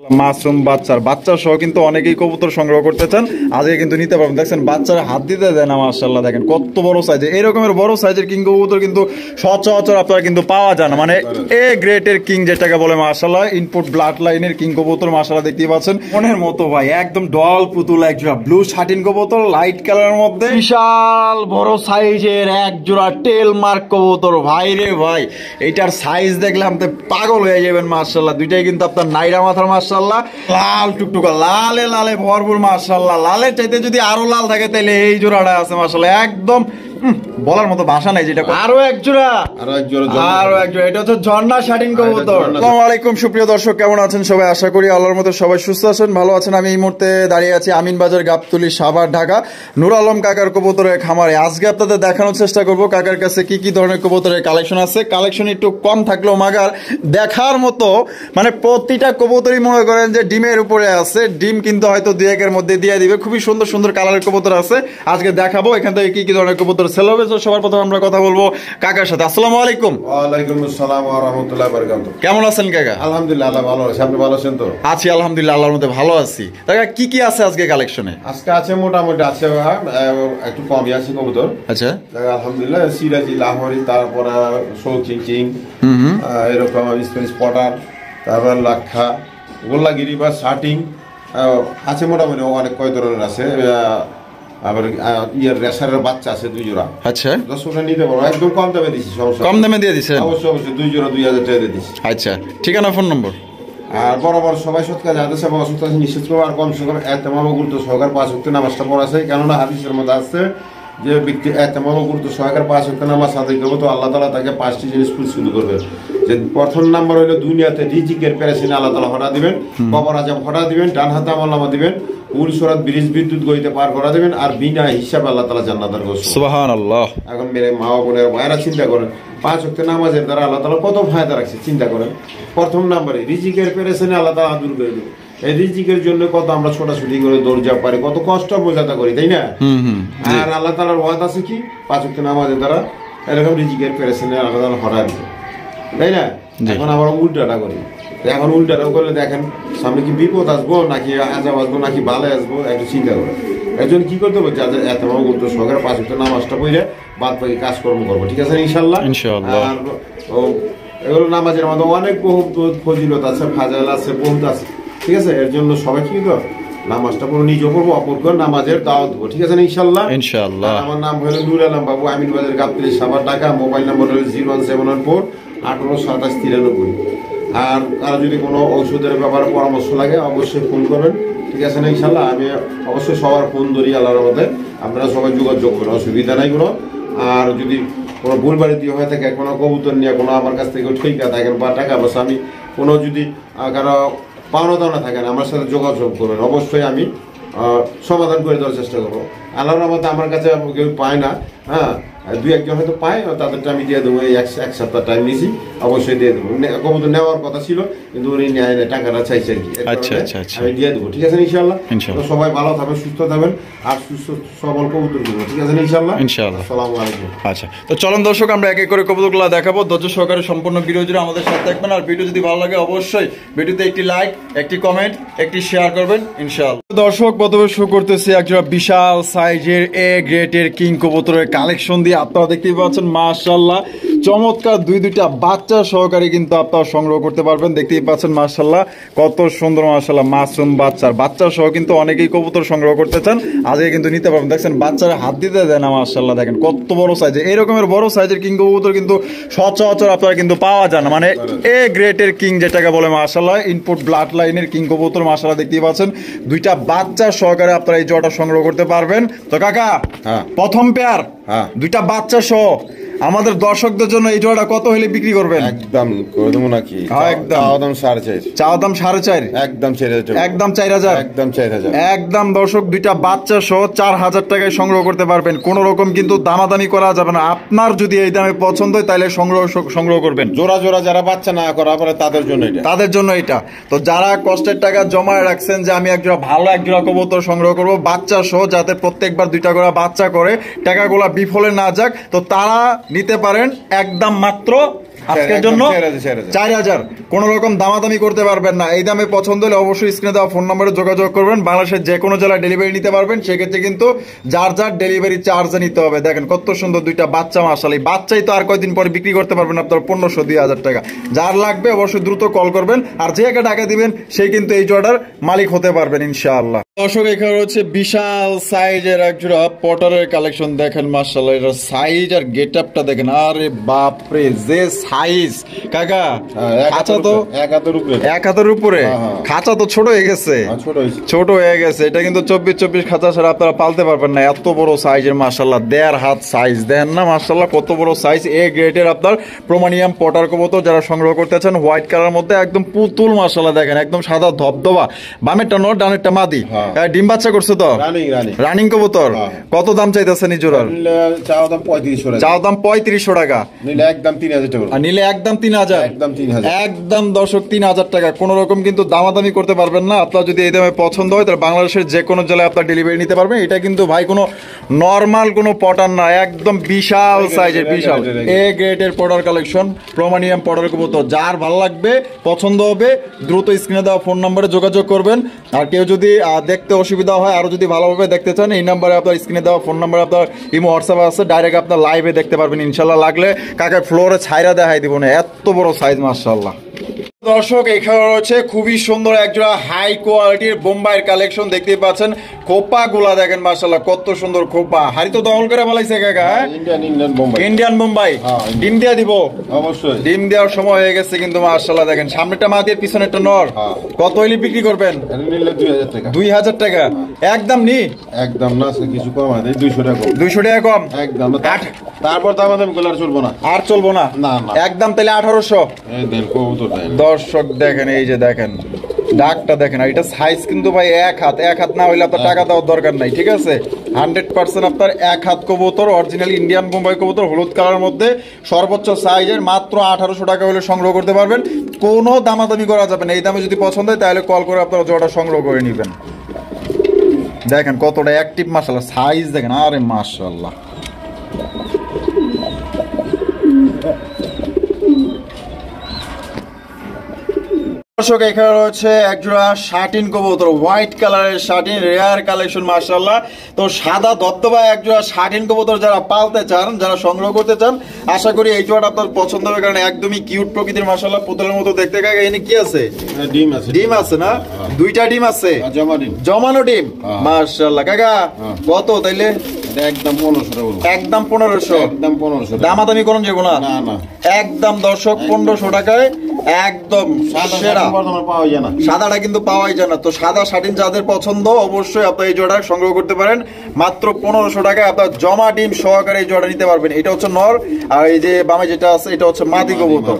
Mushroom বাচ্চা সহ কিন্তু অনেকেই কবুতর সংগ্রহ করতে চান, আজকে কিন্তু নিতে পারবেন। দেখছেন বাচ্চারা হাত দিতে দেয় না, মাশাআল্লাহ দেখেন কত বড় সাইজের, এরকমের বড় সাইজের কিং কবুতর কিন্তু সচরাচর আপনারা কিন্তু পাওয়া যায় না, মানে এ গ্রেটের কিং যেটাকে বলে মাশাআল্লাহ, ইনপুট ব্লাড লাইনের কিং কবুতর মাশাআল্লাহ দেখতেই পাচ্ছেন। মনের মতো ভাই একদম ডল পুতুল এক জোড়া ব্লু শাটিন কবুতর লাইট কালারের মধ্যে বিশাল বড় সাইজের এক জোড়া টেল মার্ক কবুতর। ভাই রে ভাই, এইটার সাইজ দেখলে আপনি পাগল হয়ে যাবেন মাশাআল্লাহ। দুইটাই কিন্তু আপনার নাইরা মাথার মাশাআল্লাহ, লাল টুকটুকা লালে লালে ভরপুর মাশাআল্লাহ। লালের চাইতে যদি আরো লাল থাকে তাহলে এই জোড়াটা আছে মাশাআল্লাহ, একদম বলার মতো ভাষা নাই। যেটা আরো এক জোড়া এটা হচ্ছে ঝর্ণা শাটিন কবুতর। আসসালামু আলাইকুম সুপ্রিয় দর্শক, কেমন আছেন সবাই? আশা করি আল্লাহর মতো সবাই সুস্থ আছেন, ভালো আছেন। আমি এই মুহূর্তে দাঁড়িয়ে আছি আমিন বাজার, গাবতলী, সাভার, ঢাকা, নূর আলম কাকার কবুতরের খামারে। আজকে আপনাদের দেখানোর চেষ্টা করব কাকার কাছে কি কি ধরনের কবুতরের কালেকশন আছে। কালেকশন একটু কম থাকলেও মাগার দেখার মতো, মানে প্রতিটা কবুতরই মনে করেন যে ডিমের উপরে আছে। ডিম কিন্তু হয়তো দুই একের মধ্যে দিয়ে দিবে। খুবই সুন্দর সুন্দর কালারের কবুতর আছে, আজকে দেখাবো এখান থেকে কি কি ধরনের কবুতর সেল হবে। সবার প্রথমে আমরা কথা বলবো কাকার সাথে। আসসালামু আলাইকুম। ওয়ালাইকুম আসসালাম ওয়া রাহমাতুল্লাহি ওয়া বারাকাতুহু। কেমন আছেন কাকা? আলহামদুলিল্লাহ, আল্লাহ ভালো আছে। আপনি ভালো আছেন তো? আছি আলহামদুলিল্লাহ, আল্লাহর মধ্যে ভালো আছি। কাকা কি কি আছে আজকে কালেকশনে? আজকে আছে মোটামুটি আছে, একটু কমই আছে কবুতর। আচ্ছা, আলহামদুলিল্লাহ, সিরাজি, লাহোরি, তারপর শৌকিং কিং, এরকম স্পেস পটার, তারপর লাক্ষা, গোল্লাগিরি বা শার্টিং আছে মোটামুটি অনেক কয় ধরনের আছে। আবার ইয়ার রেসারের বাচ্চা আছে দুই জোড়া। আচ্ছা, 10টা নিতে পারবো, একদম কম দামে দিচ্ছি। কম দামে দিয়ে দিচ্ছেন? অবশ্যই অবশ্যই, দুই জোড়া 2000 টাকা দিয়ে দিচ্ছি। আচ্ছা, ঠিকানা ফোন নম্বর? আর বরাবর সবাই সৎকার যাতে সব অসুস্থ আছে নিশ্চিত করবো। আর কম সহকার এতেমাম গুরুত্ব সহকার 5 ওয়াক্ত নামাজটা পড়াছে, কেননা হাদিসের মধ্যে আছে যে ব্যক্তি এতেমাম গুরুত্ব সহকার 5 ওয়াক্ত নামাজ আদায় করবো তো আল্লাহ তাআলা তাকে 5টি জিনিস ফুলফিল করবে। যে প্রথম নাম্বার হলো দুনিয়াতে রিজিকের পেরেশানি আল্লাহ তাআলা হটা দিবেন, কবর আযাব হটা দিবেন, ডান হাতে আমলনামা দিবেন, মূল সরাত ব্রিজ বিদ্যুৎ গতিতে পার করা দিবেন, আর বিনা হিসাবে আল্লাহ তাআলা জান্নাতের ঘোষণা। সুবহানাল্লাহ। এখন মেরে মা ও বোনের মায়েরা চিন্তা করেন 5 ওয়াক্ত নামাজের দ্বারা আল্লাহ তাআলা কত ফায়দা রাখছে, চিন্তা করেন। প্রথম নাম্বারে রিজিকের পেরেশানি আল্লাহ তাআলা দূর করে দেবে। এই রিজিকের জন্য কত আমরা ছোটাছুটি করে দৌড় পারি, কত কষ্ট বোঝাতে করি, তাই না? আর আল্লাহ তাআলার ওয়াদা আছে কি 5 ওয়াক্ত নামাজের দ্বারা এরকম রিজিকের পেরেশানি আল্লাহ তাআলা হটা দিবে, তাই না? এখন আমরা উল্টাটা করি। এখন উল্টাটা করলে দেখেন সামনে কি বিপদ আসবো, নাকি আজাব আসবো, নাকি ভালো আসবো, একটু চিন্তা করে একজন কি করতে হবে, যাদের এত গুরুত্ব সহকারে 5 ওয়াক্ত নামাজটা পড়ে বাদ বাকি কাজকর্ম করবো, ঠিক আছে ইনশাআল্লাহ? আর এগুলো নামাজের মধ্যে অনেক বহুত ফজিলত আছে, ফাজাইল আছে, বহুত আছে, ঠিক আছে? এর জন্য সবাই কি করবো, নামাজটা পুরো নিজে করবো, অপরকে নামাজের দাওয়াত দেবো, ঠিক আছে ইনশাআল্লাহ? ইনশাআল্লাহ। আমার নাম হলো নূর আলম বাবু, আমিন বাজার, গাবতলী, সাভার, ঢাকা। মোবাইল নাম্বার হলো 01714 182793। আর কারো যদি কোনো ঔষধের ব্যাপারে পরামর্শ লাগে অবশ্যই ফোন করবেন, ঠিক আছে না ইনশাআল্লাহ? আমি অবশ্যই সবার ফোন ধরি আল্লাহর মধ্যে, আপনারা সবাই যোগাযোগ করবেন, অসুবিধা নাই কোনো। আর যদি কোনো ভুল বাড়িতে হয়ে থাকে, কোনো কবুতর নিয়ে কোনো আমার কাছ থেকে ঠিকা থাকেন বা টাকা পয়সা আমি কোনো যদি কারো পাওনা দাওনা থাকেন, আমার সাথে যোগাযোগ করবেন, অবশ্যই আমি সমাধান করে দেওয়ার চেষ্টা করবো। আল্লাহর রহমতে আমার কাছে কেউ পায় না, হ্যাঁ, 2-1 জন হয়তো পায়, তাদেরটা আমি দিয়ে দেবো। এই এক সপ্তাহ টাইম নিয়েছি, অবশ্যই দিয়ে দেবো। কবুতর নেওয়ার কথা ছিল কিন্তু উনি নেয় না, টাকাটা চাইছে আর কি। আমি দিয়ে দেবো, ঠিক আছে ইনশাআল্লাহ? সবাই ভালো থাকবেন, সুস্থ থাকবেন, আর সুস্থ সবল কবুতর দেবো, ঠিক আছে ইনশাআল্লাহ? ইনশাআল্লাহ। আসসালামু আলাইকুম। আচ্ছা, তো চলুন দর্শক আমরা এক এক করে কবুতরগুলো দেখাবো। ধৈর্য সহকারে সম্পূর্ণ ভিডিও জুড়ে আমাদের সাথে থাকবেন। আর ভিডিও যদি ভালো লাগে অবশ্যই ভিডিওতে একটি লাইক, একটি কমেন্ট, একটি শেয়ার করবেন ইনশাআল্লাহ। দর্শক প্রথমে শুরু করতেছি একজোড়া বিশাল সাইজের এ গ্রেটের কিং কবুতরের কালেকশন দিয়ে। আপনারা দেখতেই পাচ্ছেন মাশাআল্লাহ চমৎকার দুইটা বাচ্চা সহকারে কিন্তু আপনারা সংগ্রহ করতে পারবেন। দেখতেই পাচ্ছেন মাশাআল্লাহ কত সুন্দর, মাশাআল্লাহ মাশরুম বাচ্চা সহ কিন্তু অনেকেই কবুতর সংগ্রহ করতে চান, আজকে কিন্তু নিতে পারবেন। দেখছেন বাচ্চারা হাত দিতে দেয় না, মাশাআল্লাহ দেখেন কত বড় সাইজের, এরকমের বড় সাইজের কিং কবুতর কিন্তু সচরাচর আপনারা কিন্তু পাওয়া যায় না, মানে এ গ্রেটের কিং যেটাকে বলে মাশাআল্লাহ, ইনপুট ব্লাড লাইনের কিং কবুতর মাশাআল্লাহ দেখতেই পাচ্ছেন। দুইটা বাচ্চা সহকারে আপনারা এই জোড়াটা সংগ্রহ করতে পারবেন। তো কাকা প্রথম পেয়ার দুইটা বাচ্চা সহ আমাদের দর্শকদের জন্য এই জোড়াটা কত হলে বিক্রি করবেন? একদম করে দেবো নাকি? একদম 4.5। চাওয়া দাম 4.5? একদম 4,000। একদম 4,000? একদম 4,000। একদম দর্শক দুইটা বাচ্চা সহ 4,000 টাকায় সংগ্রহ করতে পারবেন। কোন রকম কিন্তু দামাদামি করা যাবে না। আপনার যদি এই দামে পছন্দ হয় তাহলে সংগ্রহ করবেন। জোড়া জোড়া যারা বাচ্চা না করা পারে তাদের জন্য এটা। তো যারা কষ্টের টাকা জমায় রাখছেন যে আমি একজোড়া ভালো একজোড়া কবুতর সংগ্রহ করব বাচ্চা সহ, যাতে প্রত্যেকবার 2টা করে বাচ্চা করে টাকাগুলা বিফলে না যাক, তো তারা নিতে পারেন একদম মাত্র আজকের জন্য 4000। কোন রকম দামাদামি করতে পারবেন না। এই দামে পছন্দ হলে অবশ্যই স্ক্রিনে দেওয়া ফোন নম্বরে যোগাযোগ করবেন। বাংলাদেশের যে কোনো জেলায় ডেলিভারি নিতে পারবেন। সেক্ষেত্রে কিন্তু যার যার ডেলিভারি চার্জ নিতে হবে। দেখেন কত সুন্দর দুইটা বাচ্চা, মাশাআল্লাহ। এই বাচ্চাই তো আর কয়দিন পরে বিক্রি করতে পারবেন আপনার 1500-2000 টাকা। যার লাগবে অবশ্যই দ্রুত কল করবেন, আর যে একা টাকা দিবেন সেই কিন্তু এই জোড়ার মালিক হতে পারবেন ইনশাআল্লাহ। দর্শক, এখানে হচ্ছে বিশাল সাইজের এক জোড়া পটারের কালেকশন। দেখেন মাশাআল্লাহ, এটা সাইজ আর গেটআপটা দেখেন, আরে বাপরে যে সাইজ কাকা। খাঁচা তো এক হাতের উপরে, খাঁচা তো ছোট হয়ে গেছে, ছোট হয়ে গেছে। এটা কিন্তু 24 খাঁচা ছাড়া আপনারা পালতে পারবেন না। এত বড় সাইজের মাশাআল্লাহ, 1.5 হাত সাইজ। দেন না মাশাআল্লাহ কত বড় সাইজ। এ গ্রেডের আপনার প্রোমানিয়াম পটার কবুতর যারা সংগ্রহ করতে চান, হোয়াইট কালার মধ্যে একদম পুতুল মাশাআল্লাহ। দেখেন একদম সাদা ধবধবা। বামেরটা নর, ডানেরটা মাদি। ডিম বাচ্চা করছে তো, রানিং কবুতর। কত দাম চাইতেছেন এই জোড়ার? চাও দাম 3500 টাকা, নিলে একদম 3000। একদম দর্শক 3000 টাকা। কোন রকম কিন্তু দামাদামি করতে পারবেন না। আপনার যদি এই দামে পছন্দ হয় তাহলে বাংলাদেশের যে কোনো জেলায় আপনার ডেলিভারি নিতে পারবেন। এটা কিন্তু ভাই কোনো নর্মাল কোনো পটার না, একদম বিশাল সাইজের, বিশাল এ গ্রেডের পটার কালেকশন, প্রোমানিয়াম পটার কবুতর। যার ভালো লাগবে, পছন্দ হবে, দ্রুত স্ক্রিনে দেওয়া ফোন নম্বরে যোগাযোগ করবেন। আর কেউ যদি দেখতে অসুবিধা হয়, আরো যদি ভালোভাবে দেখতে চান, এই নাম্বারে আপনার স্ক্রিনে দেওয়া ফোন নম্বরে আপনার ইমো হোয়াটসঅ্যাপ আছে, ডাইরেক্ট আপনার লাইভে দেখতে পারবেন ইনশাল্লাহ। লাগলে কাকে ফ্লোরে ছাইরা দেখাই দিব না, এত বড় সাইজ মাশাআল্লাহ। দর্শক, এখানে রয়েছে খুবই সুন্দর একজোড়া হাই কোয়ালিটির বোম্বাইয়ের কালেকশন। দেখতেই পাচ্ছেন খোপা গুলা দেখেন মাশাআল্লাহ, কত সুন্দর খোপা। হাড়ি তো দখল করে বলাইছে কাকা, ইন্ডিয়ান বোম্বাই। ডিম দিয়া দিব অবশ্যই, ডিম দেওয়ার সময় হয়ে গেছে কিন্তু মাশাআল্লাহ। দেখেন সামনেটা মাদি, পিছনেরটা নর। কত হইলে বিক্রি করবেন? 2000 টাকা। একদম নি, একদম না, কিছু কম আছে, 200 টাকা কম একদম। তারপর দাম গোলার চলবো না, আর চলবো না, একদম তাহলে 1800। দর্শক দেখেন, এই যে দেখেন ডাকটা দেখেন, আর এটা সাইজ কিন্তু ভাই এক হাত না হইলে আপনার টাকা দেওয়ার দরকার নাই, ঠিক আছে? 100% আপনার এক হাত কবুতর, অরিজিনাল ইন্ডিয়ান বোম্বাই কবুতর, হলুদ কালার মধ্যে, সর্বোচ্চ সাইজের, মাত্র 1800 টাকা হলে সংগ্রহ করতে পারবেন। কোনো দামাদামি করা যাবে না। এই দামে যদি পছন্দ হয় তাহলে কল করে আপনারা জোড়াটা সংগ্রহ করে নেবেন। দেখেন কতটা অ্যাক্টিভ মাশাআল্লাহ, সাইজ দেখেন, আরে মাশাআল্লাহ। দর্শক, এখানে রয়েছে একজোড়া শাটিন কবুতর, হোয়াইট কালারের শাটিন, রেয়ার কালেকশন মাশাআল্লাহ। তো সাদা দবদবা একজোড়া শাটিন কবুতর যারা পালতে চান, যারা সংগ্রহ করতে চান, আশা করি এই জোড়াটা আপনার পছন্দ হবে, কারণ একদমই কিউট প্রকৃতির মাশাআল্লাহ, পুতুলের মতো দেখতে। কাকা এখানে কি আছে? ডিম আছে না? দুইটা ডিম আছে, জমানো ডিম মাশাআল্লাহ। কাকা কত তাইলে? একদম 1500। দামাদামি করুন যাবো না, একদম দর্শক 1500 টাকায় একদম সেরা। সাদাটা কিন্তু পাওয়াই যায় না। তো সাদা শাটিন যাদের পছন্দ, অবশ্যই আপনার এই জোড়া সংগ্রহ করতে পারেন। মাত্র 1500 টাকায় আপনার জমা ডিম সহকারে এই জোড়া নিতে পারবেন। এটা হচ্ছে নর, আর এই যে বামে যেটা আছে এটা হচ্ছে মাদি কবুতর।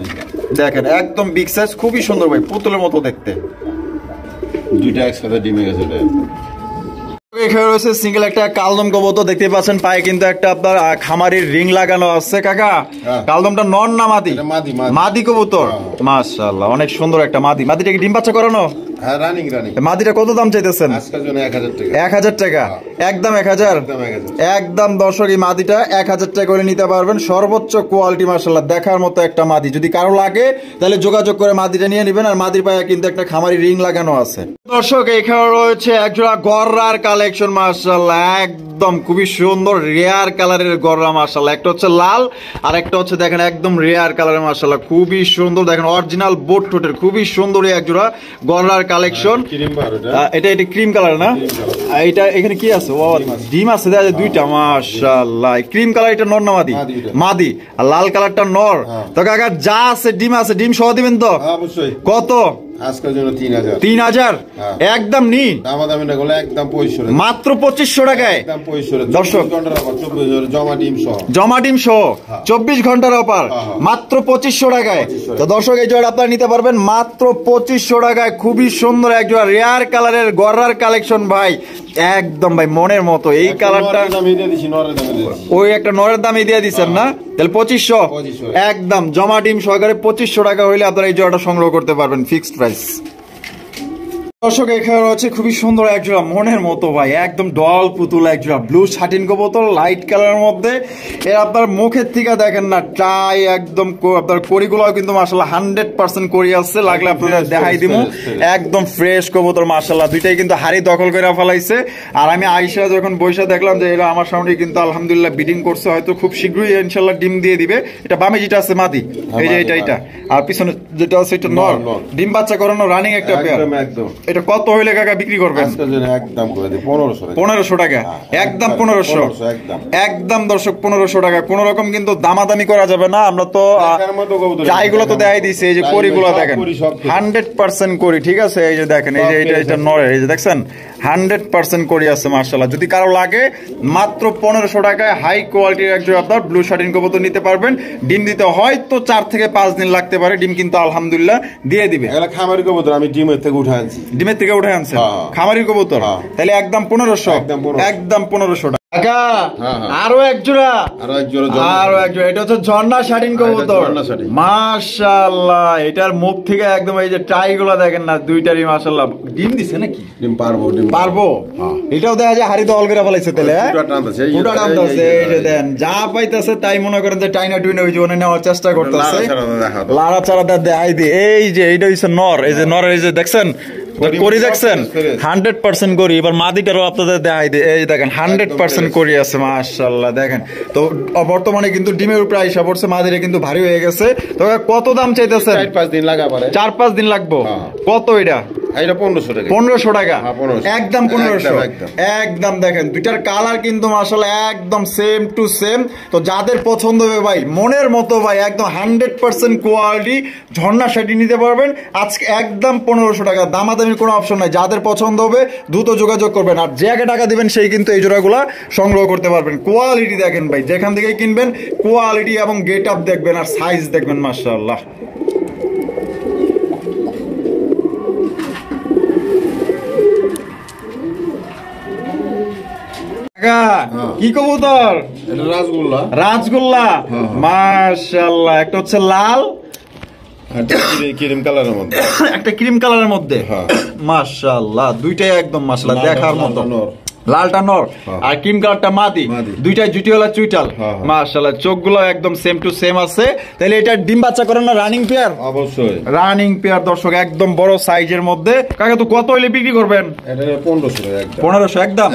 দেখেন একদম বিগ সাইজ, খুবই সুন্দর ভাই, পুতুলের মতো দেখতে। দুইটা একসাথে ডিমে গেছে। এখানে রয়েছে সিঙ্গেল একটা কালদম কবুতর, দেখতে পাচ্ছেন পায়ে কিন্তু একটা আপনার খামারির রিং লাগানো আছে। কাকা কালদমটা নর না মাদি? মাদি কবুতর মাশাআল্লাহ, অনেক সুন্দর একটা মাদি। মাদিটা কি ডিম বাচ্চা করানো? মাদিটা কত দাম চাইতেছেন? 1000 টাকা। একদম 1000। একদম দর্শক, এই মাদিটা 1000 টাকা করে নিতে পারবেন। সর্বোচ্চ কোয়ালিটি মাশাআল্লাহ, দেখার মতো একটা মাদি। যদি কারো লাগে তাহলে যোগাযোগ করে মাদিটা নিয়ে নেবেন। আর মাদির পায়ে কিন্তু একটা খামারি রিং লাগানো আছে। দর্শক, এখানে রয়েছে একজোড়া গররার কালেকশন মাশাআল্লাহ, একদম খুবই সুন্দর রেয়ার কালারের গররা মাশাআল্লাহ। একটা হচ্ছে লাল, আর একটা হচ্ছে দেখেন একদম রেয়ার কালারের মাশাআল্লাহ, খুবই সুন্দর। দেখেন অরিজিনাল বোট টোটের, খুবই সুন্দর একজোড়া গররার কালেকশন। এটা ক্রিম কালার না? এটা এখানে কি আছে? ডিম আছে দুইটা মাশাআল্লাহ। ক্রিম কালার এটা নর না মাদি? মাদি। আর লাল কালারটা নর। তো কাকা যা আছে ডিম আছে, ডিম সহ দিবেন তো? অবশ্যই। কত? আজকের জন্য 3000। একদম নি, একদম 2500, মাত্র 2500 টাকায়। দর্শক জমা ডিম সহ 24 ঘন্টার অফার, মাত্র 2500 টাকায়। তো দর্শক, এই জোড়া আপনারা নিতে পারবেন মাত্র 2500 টাকায়। খুবই সুন্দর এক জোড়া রেয়ার কালারের গররার কালেকশন ভাই, একদম ভাই মনের মতো। এই কালারটা ওই একটা নরের দামে দিয়ে দিচ্ছেন না? তাহলে 2500 একদম জমা ডিম সহকারে 2500 টাকা হইলে আপনারা এই জোড়াটা সংগ্রহ করতে পারবেন, ফিক্সড প্রাইস। দর্শক এখানে রয়েছে খুবই সুন্দর একজোড়া মনের মতো ভাই, একদম ডল পুতুল একজোড়া ব্লু শাটিন কবুতর লাইট কালারের মধ্যে। এর আপনার মুখের থেকে দেখেন না টাই একদম আপনার কড়িগুলো কিন্তু মাশাআল্লাহ 100% কড়ি আছে, লাগলে আপনাদের দেখাই দিমু। একদম ফ্রেশ কবুতর মাশাআল্লাহ, দুইটাই কিন্তু হাড়ি দখল করে ফেলাইছে। আর আমি আইসা যখন বৈশা দেখলাম যে এরা আমার সামনে কিন্তু আলহামদুলিল্লাহ বিডিং করছে, হয়তো খুব শীঘ্রই ইনশাআল্লাহ ডিম দিয়ে দিবে। এটা বামে যেটা আছে মাদি, এই যে এটা আর পিছনে যেটা আছে এটা নর, ডিম বাচ্চা করানো রানিং একটা পেয়ার। একদম এটা কত হইলে কাকা বিক্রি করবেন? একদম করে দিই 1500 টাকা, একদম 1500, একদম দর্শক 1500 টাকা। কোন রকম কিন্তু দামাদামি করা যাবে না। আমরা তো চাইগুলো তো দেখাই দিছি, এই যে কড়িগুলো দেখেন 100% কড়ি, ঠিক আছে? এই যে দেখেন, এই যে এটা নরের, এই যে দেখছেন 100% কড়ি আছে মাশাআল্লাহ। যদি কারো লাগে মাত্র 1500 টাকায় হাই কোয়ালিটির একজন আপনার ব্লু শার্টিন কবুতর নিতে পারবেন। ডিম দিতে হয়তো 4 থেকে 5 দিন লাগতে পারে, ডিম কিন্তু আলহামদুলিল্লাহ দিয়ে দিবে। এগুলা খামারি কবুতর, আমি ডিমের থেকে উঠে আনছি। ডিমের থেকে উঠে আনছেন খামারি কবুতর, তাহলে একদম 1500, একদম 1500 টাকা। আরো এক জোড়া, এটা হচ্ছে ঝর্ণা শাটিন কবুতর মাশাআল্লাহ। এটার মুখ থেকে একদম এই যে টাই গুলা দেখেন না, দুইটারই মাশাআল্লাহ ডিম দিছে নাকি? ডিম পারবো। এটাও দেখা যায় হাড়ি দল করে ফেলাইছে তেলে, এই যে দেন যা পাইতেছে তাই মনে করেন যে টাইনা টুইনা ওই জীবনে নেওয়ার চেষ্টা করতেছে। লাড়া চাড়া দেখাই দিয়ে, এই যে এইটা হচ্ছে নর, এই যে নরের এই যে দেখছেন করি দেখছেন 100% করি। এবার মাদিটারও আপনাদের দেখাই দিই, এই দেখেন 100% করি আছে মাশাআল্লাহ। দেখেন তো বর্তমানে কিন্তু ডিমের উপরে আইসা পড়ছে, মাদিরে কিন্তু ভারী হয়ে গেছে। তো কত দাম চাইতেছেন? 4-5 দিন লাগা পারে, 4-5 দিন লাগবো। কত এটা? এটা 1500 টাকা। 1500 টাকা, একদম 1500, একদম। দেখেন দুইটার কালার কিন্তু মাশাআল্লাহ একদম সেম টু সেম। তো যাদের পছন্দ হবে ভাই মনের মতো ভাই, একদম 100% কোয়ালিটি ঝর্ণা শাটি নিতে পারবেন আজকে একদম 1500 টাকা। দামাদামির কোনো অপশন নাই, যাদের পছন্দ হবে দ্রুত যোগাযোগ করবেন। আর যে আগে টাকা দিবেন সেই কিন্তু এই জোড়াগুলা সংগ্রহ করতে পারবেন। কোয়ালিটি দেখেন ভাই, যেখান থেকে কিনবেন কোয়ালিটি এবং গেট আপ দেখবেন আর সাইজ দেখবেন মাশাআল্লাহ। কি কবুতর? রাজগোল্লা মাশাআল্লাহ। একটা হচ্ছে লাল, ক্রিম কালারের মধ্যে, একটা ক্রিম কালারের মধ্যে মাশাআল্লাহ। দুইটাই একদম মাশাআল্লাহ দেখার মতো। লালটা নর আর ক্রিম কালারটা মাদি, দুইটাই জুটিওয়ালা চুইটাল মাশাআল্লাহ। চোখগুলো একদম সেম টু সেম আছে। তাহলে এটা ডিম বাচ্চা করে না রানিং পেয়ার? অবশ্যই রানিং পেয়ার দর্শক, একদম বড় সাইজের মধ্যে। কাকা তো কত হইলে বিক্রি করবেন? এটা 1500 একদম। 1500 একদম,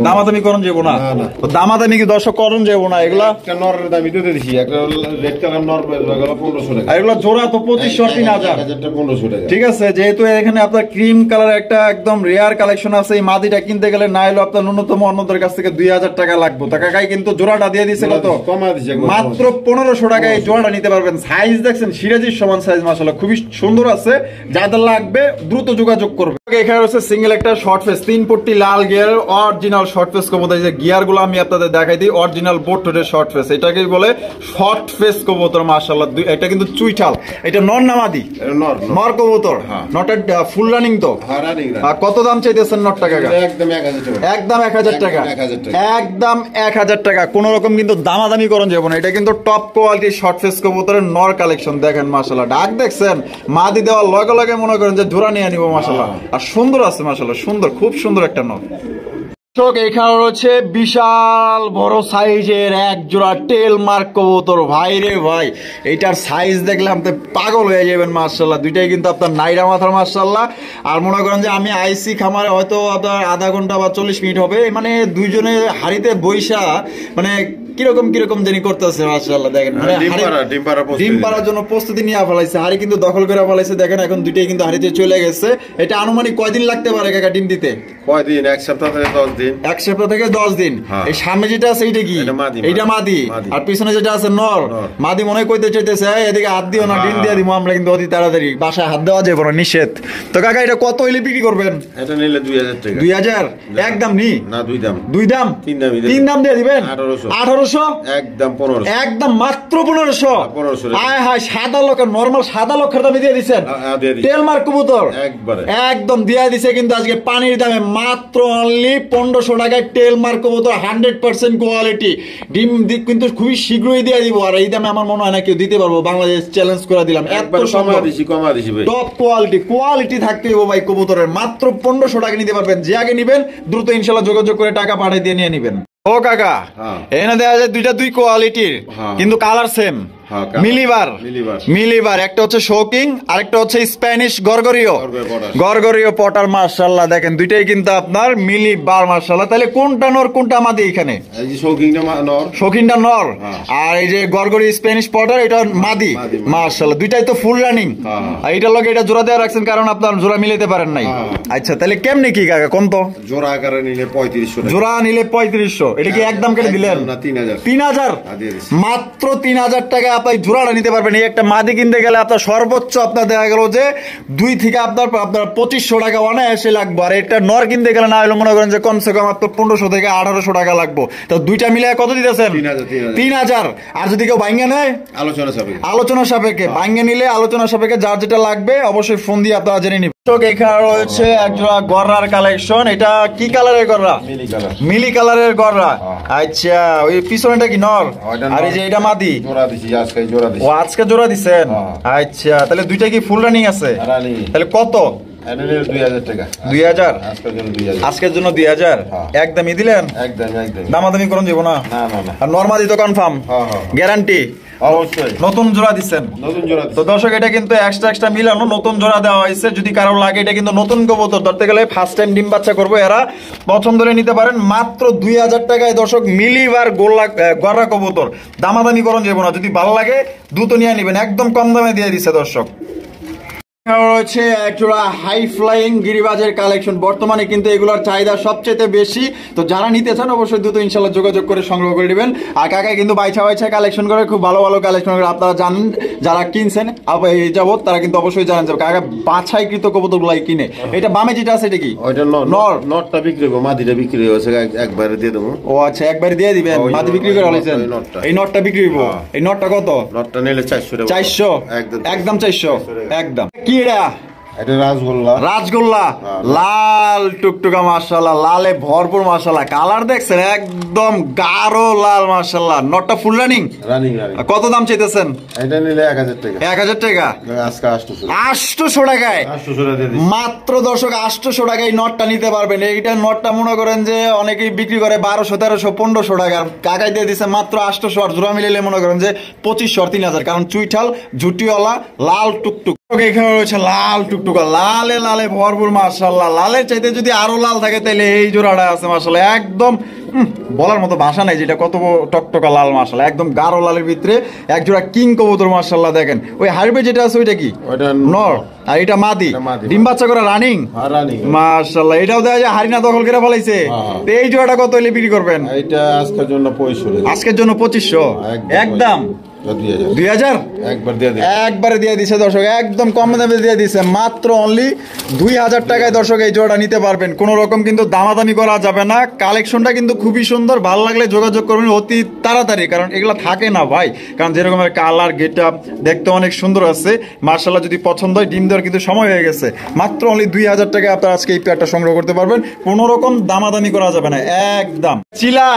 দামাদামি করুন যাবো না। তো দামাদামি কি দর্শক করুন যাবো না? এগুলা একটা নরের দাম দিতে দিছি, একটা রেড কালার নর গেল 1500 টাকা। আর এগুলা জোড়া তো 2500-3000, 1500 টাকা। ঠিক আছে। যেহেতু এখানে আপনার ক্রিম কালার একটা একদম রেয়ার কালেকশন আছে, এই মাদিটা কিনতে গেলে না এলো ন্যূনতম অন্যদের কাছ থেকে 2000 টাকা লাগবে। তা কাকাই কিন্তু জোড়াটা দিয়ে দিছে কত? মাত্র 1500 টাকায় এই জোড়াটা নিতে পারবেন। সাইজ দেখছেন সিরাজির সমান সাইজ মাশাআল্লাহ, খুবই সুন্দর আছে। যাদের লাগবে দ্রুত যোগাযোগ করবে। এখানে হচ্ছে সিঙ্গেল একটা শর্ট ফেস 3 পট্টি লাল গিয়ার অরিজিনাল শর্ট ফেস কবুতর। যে গিয়ার গুলো আমি আপনাদের দেখাই দিই, অরিজিনাল বোর্ডের শর্ট ফেস, এটাকে বলে শর্ট ফেস কবুতর মাশাআল্লাহ। এটা কিন্তু চুইঠাল, এটা নর নামাদি নর কবুতর। নটটা ফুল রানিং তো? কত দাম চাইতেছেন নটটা কাকা? একদম 1000 টাকা, একদম 1000 টাকা, একদম 1000 টাকা। কোন রকম কিন্তু দামাদামি করুন যাবো না। এটা কিন্তু টপ কোয়ালিটির শর্ট ফেস কবুতরের নর কালেকশন। দেখেন মাশাআল্লাহ, ডাক দেখছেন মাদি দেওয়ার লগে লগে মনে করেন যে জোড়া নিয়ে নিব মাশাআল্লাহ। আর সুন্দর আছে মাশাআল্লাহ, সুন্দর, খুব সুন্দর একটা নর। এখানে রয়েছে বিশাল বড় সাইজের এক জোড়া টেল মার্ক কবুতর। ভাই রে ভাই, এইটার সাইজ দেখলে আপনি পাগল হয়ে যাবেন মাশাআল্লাহ। দুইটাই কিন্তু আপনার নাইরা মাথার মাশাআল্লাহ। আর মনে করেন যে আমি আইসি খামারে হয়তো আপনার আধা ঘন্টা বা 40 মিনিট হবে, মানে দুইজনে হাড়িতে বইসা মানে কিরকম জানি করতেছে মাশাআল্লাহ। দেখেন ডিম পাড়ার জন্য প্রস্তুতি নিয়ে ফেলাইছে, হাড়ি কিন্তু দখল করে ফেলাইছে। দেখেন এখন দুইটাই কিন্তু হাড়িতে চলে গেছে। এটা আনুমানিক কয়দিন লাগতে পারে কাকা ডিম দিতে? কয়দিন? 1 সপ্তাহ থেকে 10 দিন। 1 সপ্তাহ থেকে 10 দিন। এই সামনে যেটা আছে এইটা কি? এইটা মাদি। আর পিছনে যেটা আছে নর। মাদি মনে কইতে চাইতেছে এদিকে হাত দিও না, ডিম দিয়ে দিব আমরা কিন্তু অতি তাড়াতাড়ি। বাসায় হাত দেওয়া যাবে না, নিষেধ। তো কাকা এটা কত হইলে বিক্রি করবেন? এটা নিলে 2000 টাকা। 2000 একদম নি? না, দুই দাম। তিন দাম দিয়ে দিবেন? 1800 1500 একদম 1500 একদম মাত্র 1500 1500 আয় হায় সাদা লক্ষের নরমাল সাদা লক্ষের দামে দিয়ে দিচ্ছেন টেল মার্ক কবুতর একবারে একদম দিয়ে দিছে কিন্তু আজকে পানির দামে মাত্র অনলি 1500 টাকায় টেল মার্ক কবুতর 100% কোয়ালিটি ডিম কিন্তু খুবই শীঘ্রই দিয়ে দিব আর এই দামে আমার মনে হয় না কেউ দিতে পারবো বাংলাদেশ চ্যালেঞ্জ করে দিলাম এত কমা দিছি ভাই টপ কোয়ালিটি থাকতে হবে ভাই কবুতরের মাত্র 1500 টাকা নিতে পারবেন যে আগে নিবেন দ্রুত ইনশাআল্লাহ যোগাযোগ করে টাকা পাঠিয়ে দিয়ে নিয়ে নেবেন ও কাকা এখানে দেখা যায় দুই কোয়ালিটির কিন্তু কালার সেম মিলিবার একটা হচ্ছে শোকিং আরেকটা হচ্ছে স্প্যানিশ গরগরিও পটার মাশাআল্লাহ দেখেন দুইটাই কিন্তু আপনার মিলিবার মাশাআল্লাহ তাহলে কোনটা নর কোনটা মাদি এখানে এই যে শোকিংটা নর আর এই যে গরগরি স্প্যানিশ পটার এটা মাদি মাশাআল্লাহ দুইটাই তো ফুল রানিং আর এটার লগে এটা জোড়া দেওয়া রাখছেন কারণ আপনার জোড়া মিলাতে পারেন নাই আচ্ছা তাহলে কেমনে কি কাকা কোন তো জোড়া আকারে নিলে 3500 জোড়া নিলে 3500 এটা কি একদম কেটে দিলেন না 3000 মাত্র 3000 টাকা আপনি জোড়াটা নিতে পারবেন এই একটা মাদি কিনতে গেলে আপনার সর্বোচ্চ আপনার দেখা গেল যে 2 থেকে আপনার 2500 টাকা অনায়াসে লাগবে আর এটা নর কিনতে গেলে না হলে মনে করেন যে কমসে কম আপনার 1500 থেকে 1800 টাকা লাগবে তো দুইটা মিলে কত দিতেছেন 3000 আর যদি কেউ ভাঙ্গা নেয় আলোচনা সাপেক্ষে ভাঙ্গা নিলে আলোচনা সাপেক্ষে যার যেটা লাগবে অবশ্যই ফোন দিয়ে আপনারা জেনে নিবেন এখানে রয়েছে একজোড়া গররার কালেকশন এটা কি কালারের গররা মিলি কালারের গররা আচ্ছা ওই পিছনেটা কি নর আর এই যে এটা মাদি ও আজকে জোড়া দিছেন আচ্ছা তাহলে দুইটা কি ফুল রানিং আছে তাহলে কত 2000 আজকের জন্য 2000 একদমই দিলেন দামাদামি করুন যাবো না আর নরমালি তো কনফার্ম গ্যারান্টি অবশ্যই নতুন জোড়া দিচ্ছেন তো দর্শক এটা কিন্তু এক্সট্রা মিলানো নতুন জোড়া দেওয়া হয়েছে যদি কারো লাগে এটা কিন্তু নতুন কবুতর ধরতে গেলে ফার্স্ট টাইম ডিম বাচ্চা করবো এরা পছন্দ করে নিতে পারেন মাত্র 2000 টাকায় দর্শক মিলিবার গররা কবুতর দামাদামি করুন যাবো না যদি ভালো লাগে দ্রুত নিয়ে নিবেন একদম কম দামে দিয়ে দিচ্ছে দর্শক রয়েছে একজোড়া হাই ফ্লাইং গিরিবাজের কালেকশন বর্তমানে কিন্তু এগুলোর চাহিদা সবচেয়ে বেশি তো যারা নিতে চান অবশ্যই দ্রুত ইনশাল্লাহ যোগাযোগ করে সংগ্রহ করে নেবেন আর কাকাই কিন্তু বাইছা কালেকশন করে খুব ভালো কালেকশন করে আপনারা জানেন যারা কিনছেন এই যাবত তারা কিন্তু অবশ্যই জানেন যাবে কাকা বাছাইকৃত কবুতরগুলাই কিনে এটা বামে যেটা আছে এটা কি নটটা বিক্রি করবো মাদিটা বিক্রি হয়েছে একবারে দিয়ে দেবো ও আচ্ছা একবারে দিয়ে দিবেন মাদি বিক্রি করে হয়েছেন এই নটটা বিক্রি করবো এই নটটা কত নটটা নিলে 400 একদম 400 একদম কি এটা রাজগোল্লা লাল টুকটুকা মাশাআল্লাহ লালে ভরপুর মাশাআল্লাহ কালার দেখছেন একদম গাঢ় লাল মাশাআল্লাহ নটটা ফুল রানিং কত দাম চাইতেছেন এটা নিলে 1000 টাকা আজকে 800 টাকায় মাত্র দর্শক 800 টাকায় নটটা নিতে পারবেন এইটা নটটা মনে করেন যে অনেকেই বিক্রি করে 1200 1300 1500 টাকা কাকাই দিয়ে দিছে মাত্র 800 আর জোড়া মিলিয়ে মনে করেন যে 2500 আর 3000 কারণ চুইঠাল ঝুটিওয়ালা লাল টুকটুক এখানে রয়েছে লাল টুকটুকা লালে ভরপুর মাশাআল্লাহ লালের চাইতে যদি আরো লাল থাকে তাহলে এই জোড়াটা আছে মাশাআল্লাহ একদম বলার মতো ভাষা নাই যেটা কত টকটকা লাল মাশাআল্লাহ একদম গাঢ় লালের ভিতরে এক জোড়া কিং কবুতর মাশাআল্লাহ দেখেন ওই হাইব্রিড যেটা আছে ওইটা কি নর আর এটা মাদি ডিম বাচ্চা করে রানিং মাশাআল্লাহ এটাও দেখা যায় হারিনা দখল করে ফলাইছে এই জোড়াটা কত হলে বিক্রি করবেন এটা আজকের জন্য 2500 আজকের জন্য 2500 একদম 2000 একবারে দিয়ে দিছে দর্শক একদম কম দামে দিয়ে দিছে মাত্র অনলি 2000 টাকায় দর্শক এই জোড়া নিতে পারবেন কোন রকম কিন্তু দামাদামি করা যাবে না কালেকশনটা কিন্তু খুবই সুন্দর ভালো লাগলে যোগাযোগ করবেন অতি তাড়াতাড়ি কারণ এগুলো থাকে না ভাই কারণ যেরকমের কালার গেটআপ দেখতে অনেক সুন্দর আছে মাশাআল্লাহ যদি পছন্দ হয় ডিম দেওয়ার কিন্তু সময় হয়ে গেছে মাত্র অনলি 2000 টাকায় আপনারা আজকে এই পেয়ারটা সংগ্রহ করতে পারবেন কোন রকম দামাদামি করা যাবে না একদম চিলা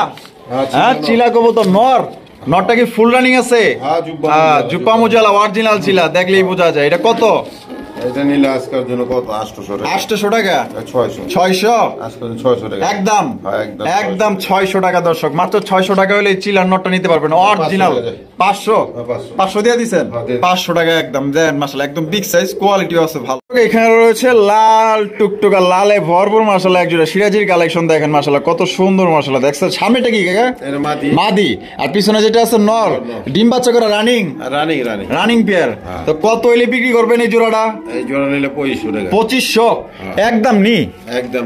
চিলা কবুতর নর নটটা কি ফুল রানিং আছে জুপা মুজালা অরিজিনাল ছিল দেখলেই বোঝা যায় এটা কত এটা নিলে আজকের জন্য কত 800 টাকা 600 আজকের 600 টাকা একদম 600 টাকা দর্শক মাত্র 600 টাকা হলে চিলার নটটা নিতে পারবেন অরিজিনাল 500 দিয়ে দিবেন 500 টাকা একদম দেন মাশাআল্লাহ একদম বিগ সাইজ কোয়ালিটিও আছে ভালো এখানে রয়েছে লাল টুকটুকা লালে ভরপুর মাশাআল্লাহ একজোড়া সিরাজির কালেকশন দেখেন মাশাআল্লাহ কত সুন্দর মাশাআল্লাহ দেখছেন সামনেটা কি কাকা এটা মাদি আর পিছনে যেটা আছে নর ডিম বাচ্চা করে রানিং পেয়ার তো কত হইলে বিক্রি করবেন এই জোড়াটা এই জোড়া নিলে 2500 টাকা 2500 একদম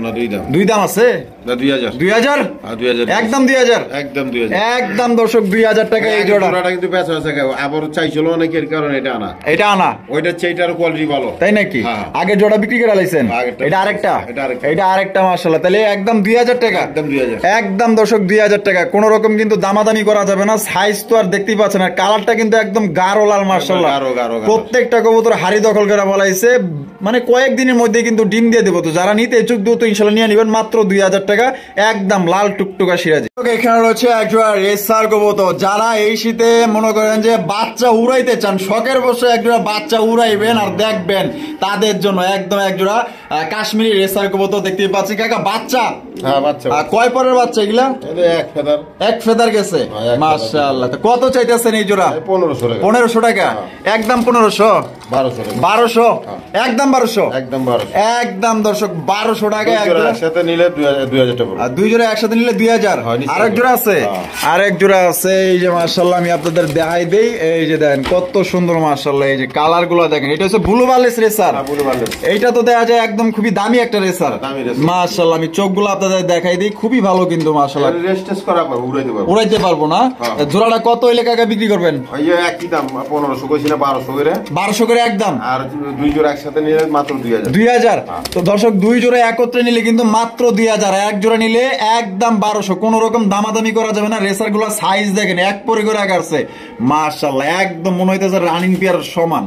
না দুই দাম আছে 2000 2000 2000 একদম 2000 একদম 2000 একদম দর্শক 2000 টাকা এই জোড়া। জোড়াটা কিন্তু বেচা আছে আবার চাইছিল অনেকের কারণে এটা আনা, এটা আনা ওইটা চেইটার কোয়ালিটি ভালো, তাই নাকি? হ্যাঁ। আগে জোড়া বিক্রি করে লাইছেন, আগেরটা। এটা আরেকটা, এটা আরেকটা। এটা আরেকটা মাশাআল্লাহ। তাহলে একদম 2000 টাকা, একদম 2000 একদম দর্শক 2000 টাকা। কোন রকম কিন্তু দামাদামি করা যাবে না। সাইজ তো আর দেখতেই পাচ্ছেন, আর কালারটা কিন্তু একদম গাঢ় লাল মাশাআল্লাহ। গাঢ়, গাঢ়, গাঢ়। প্রত্যেকটা কবুতর হাড়ি দখল করে বলাইছে, মানে কয়েকদিনের মধ্যে কিন্তু ডিম দিয়ে দেবো। তো যারা নিতে ইচ্ছুক দ্রুত ইনশাআল্লাহ নিয়ে নেবেন, মাত্র 2000 টাকা, একদম লাল টুকটুকা সিরাজি। এখানে রয়েছে একজোড়া রেসার কবুতর। যারা এই শীতে মনে করেন যে বাচ্চা উড়াইতে চান, শখের বসে একজোড়া বাচ্চা উড়াইবেন আর দেখবেন, তাদের জন্য একদম একজোড়া কাশ্মীরি রেসার কবুতর দেখতেই পাচ্ছি। কাকা বাচ্চা, হ্যাঁ বাচ্চা, কয় পরের বাচ্চা এগুলা? এটা এক ফেদার, এক ফেদার গেছে, এক ফেদার। মাশাআল্লাহ। তো কত চাইতেছেন এই জোড়া? 1500 টাকা, 1500 টাকা, একদম 1500, 1200 টাকা, 1200, একদম 1200, একদম 1200, একদম দর্শক 1200 টাকা দুই এক জোড়া জোড়া। একসাথে নিলে 2000 টাকা পড়বে। আর দুই জোড়া একসাথে নিলে 2000। হয়, নিশ্চয়ই। আরেক জোড়া আছে, হ্যাঁ। আরেক জোড়া আছে। এই যে মাশাআল্লাহ আমি আপনাদের দেখাই দেই, এই যে দেখেন কত সুন্দর মাশাআল্লাহ। এই যে কালার গুলো দেখেন, এটা হচ্ছে ব্লু বার্লেস রেসার। হ্যাঁ, ব্লু বার্লেস। এইটা তো দেখা যায় একদম খুবই দামি একটা রেসার, দামি রেসার। মাশাআল্লাহ। আমি চোখগুলো আপনাদের দেখাই দিই, খুবই ভালো কিন্তু মাশাআল্লাহ। রেস্ট টেস্ট করা পারবো, উড়াইতে পারবো। উড়াইতে পারবো না। হ্যাঁ। জোড়াটা কত হইলে কাকা বিক্রি করবেন? ওই যে একই দাম 1500 কইছি না, 1200 করে। 1200 করে একদম। আর দুই জোড়া একসাথে নিলে মাত্র 2000। 2000। তো দর্শক দুই জোড়া একত্রে নিলে কিন্তু মাত্র 2000, এক জোড়া নিলে একদম 1200। কোন রকম দামাদামি করা যাবে না। রেসার গুলো সাইজ দেখেন, এক পরে করে আগারছে মাশাআল্লাহ, একদম মনে হইতেছে রানিং পেয়ার সমান।